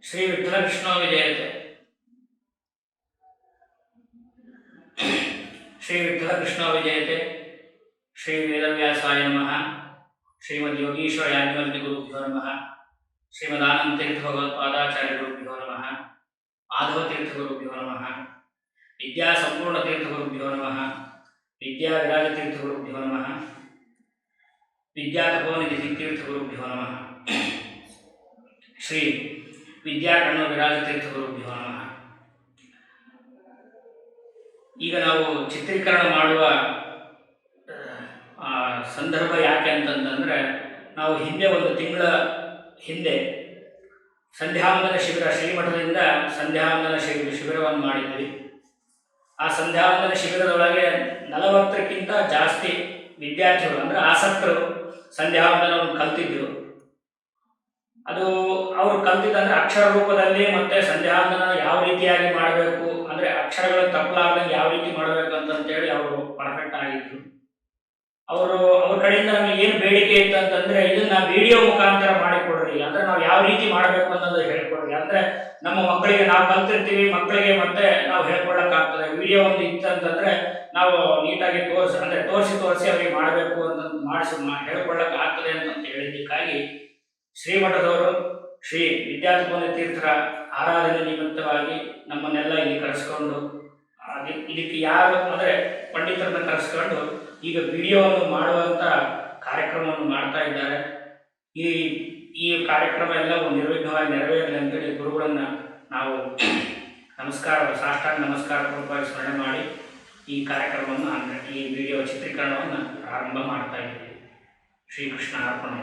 ಶ್ರೀ ವಿಠಲಕೃಷ್ಣೋ ವಿಜಯತೆ. ಶ್ರೀ ವಿಠಲಕೃಷ್ಣೋ ವಿಜಯತೆ. ಶ್ರೀ ವೇದವ್ಯಾಸಾಯ ನಮಃ. ಶ್ರೀಮದ್ ಯೋಗೀಶ್ವರ ಯಾಜ್ಞವಲ್ಕ್ಯ ಗುರುಭ್ಯೋ ನಮಃ. ಶ್ರೀಮದಾನಂದ ತೀರ್ಥ ಭಗವತ್ಪಾದಾಚಾರ್ಯ ಗುರುಭ್ಯೋ ನಮಃ. ಮಾಧವ ತೀರ್ಥ ಗುರುಭ್ಯೋ ನಮಃ. ವಿದ್ಯಾ ಸಂಪೂರ್ಣ ತೀರ್ಥ ಗುರುಭ್ಯೋ ನಮಃ. ವಿದ್ಯಾ ವಿರಾಜ ತೀರ್ಥ ಗುರುಭ್ಯೋ ನಮಃ. ವಿದ್ಯಾ ತಪೋನಿಧಿ ತೀರ್ಥ ಗುರುಭ್ಯೋ ನಮಃ. ಶ್ರೀ ವಿದ್ಯಾಕರ್ಣ ವಿರಾಜ ತೀರ್ಥ ಗುರುಭ್ಯೋ ನಮಃ. ಈಗ ನಾವು ಚಿತ್ರೀಕರಣ ಮಾಡುವ ಸಂದರ್ಭ ಯಾಕೆ ಅಂತಂತಂದರೆ, ನಾವು ಹಿಂದೆ ಒಂದು ತಿಂಗಳ ಹಿಂದೆ ಸಂಧ್ಯಾವಂದನ ಶಿಬಿರ, ಶ್ರೀಮಠದಿಂದ ಸಂಧ್ಯಾವಂದನ ಶಿಬಿರವನ್ನು ಮಾಡಿದ್ವಿ. ಆ ಸಂಧ್ಯಾವಂದನ ಶಿಬಿರದೊಳಗೆ 40ಕ್ಕಿಂತ ಜಾಸ್ತಿ ವಿದ್ಯಾರ್ಥಿಗಳು ಅಂದರೆ ಆಸಕ್ತರು ಸಂಧ್ಯಾವಂದನವನ್ನು ಕಲ್ತಿದ್ರು. ಅದು ಅವರು ಕಲ್ತಿದ್ದಂದರೆ ಅಕ್ಷರ ರೂಪದಲ್ಲಿ, ಮತ್ತು ಸಂಧ್ಯಾವಂದನ ಯಾವ ರೀತಿಯಾಗಿ ಮಾಡಬೇಕು ಅಂದರೆ ಅಕ್ಷರಗಳು ತಪ್ಪಲಾರ್ದಂಗೆ ಯಾವ ರೀತಿ ಮಾಡಬೇಕು ಅಂತಂತೇಳಿ ಅವರು ಪರ್ಫೆಕ್ಟ್ ಆಗಿದ್ರು. ಅವ್ರ ಕಡೆಯಿಂದ ನಮಗೆ ಏನು ಬೇಡಿಕೆ ಇತ್ತು ಅಂತಂದರೆ, ಇದನ್ನ ವಿಡಿಯೋ ಮುಖಾಂತರ ಮಾಡಿಕೊಡ್ರಿ, ಅಂದರೆ ನಾವು ಯಾವ ರೀತಿ ಮಾಡಬೇಕು ಅನ್ನೋದು ಹೇಳ್ಕೊಡ್ರಿ. ಅಂದರೆ ನಮ್ಮ ಮಕ್ಕಳಿಗೆ ನಾವು ಕಲ್ತಿರ್ತೀವಿ, ಮಕ್ಕಳಿಗೆ ಮತ್ತೆ ನಾವು ಹೇಳ್ಕೊಡಕ್ಕಾಗ್ತದೆ. ವಿಡಿಯೋ ಒಂದು ಇತ್ತು ಅಂತಂದರೆ ನಾವು ನೀಟಾಗಿ ತೋರಿಸಿ ಅವರಿಗೆ ಮಾಡಬೇಕು ಅಂತ ಹೇಳ್ಕೊಳ್ಳಕ್ಕೆ ಆಗ್ತದೆ ಅಂತ ಹೇಳಿದ್ದಕ್ಕಾಗಿ ಶ್ರೀಮಠದವರು ಶ್ರೀ ವಿದ್ಯಾತಪೋನಿ ತೀರ್ಥರ ಆರಾಧನೆ ನಿಮಿತ್ತವಾಗಿ ನಮ್ಮನ್ನೆಲ್ಲ ಇಲ್ಲಿ ಕರೆಸ್ಕೊಂಡು, ಇದಕ್ಕೆ ಯಾರು ಅಂದರೆ ಪಂಡಿತರನ್ನ ಕರೆಸ್ಕೊಂಡು ಈಗ ವಿಡಿಯೋವನ್ನು ಮಾಡುವಂಥ ಕಾರ್ಯಕ್ರಮವನ್ನು ಮಾಡ್ತಾ ಇದ್ದಾರೆ. ಈ ಕಾರ್ಯಕ್ರಮ ಎಲ್ಲವೂ ನಿರ್ವಿಘ್ನವಾಗಿ ನೆರವೇರಲಿ ಅಂತೇಳಿ ಗುರುಗಳನ್ನು ನಾವು ಸಾಷ್ಟಾಂಗ ನಮಸ್ಕಾರ ಪೂರ್ವಕವಾಗಿ ಸ್ಮರಣೆ ಮಾಡಿ ಈ ಕಾರ್ಯಕ್ರಮವನ್ನು ಅಂದರೆ ಈ ವಿಡಿಯೋ ಚಿತ್ರೀಕರಣವನ್ನು ಪ್ರಾರಂಭ ಮಾಡ್ತಾ ಇದ್ದೀವಿ. ಶ್ರೀಕೃಷ್ಣ ಅರ್ಪಣ.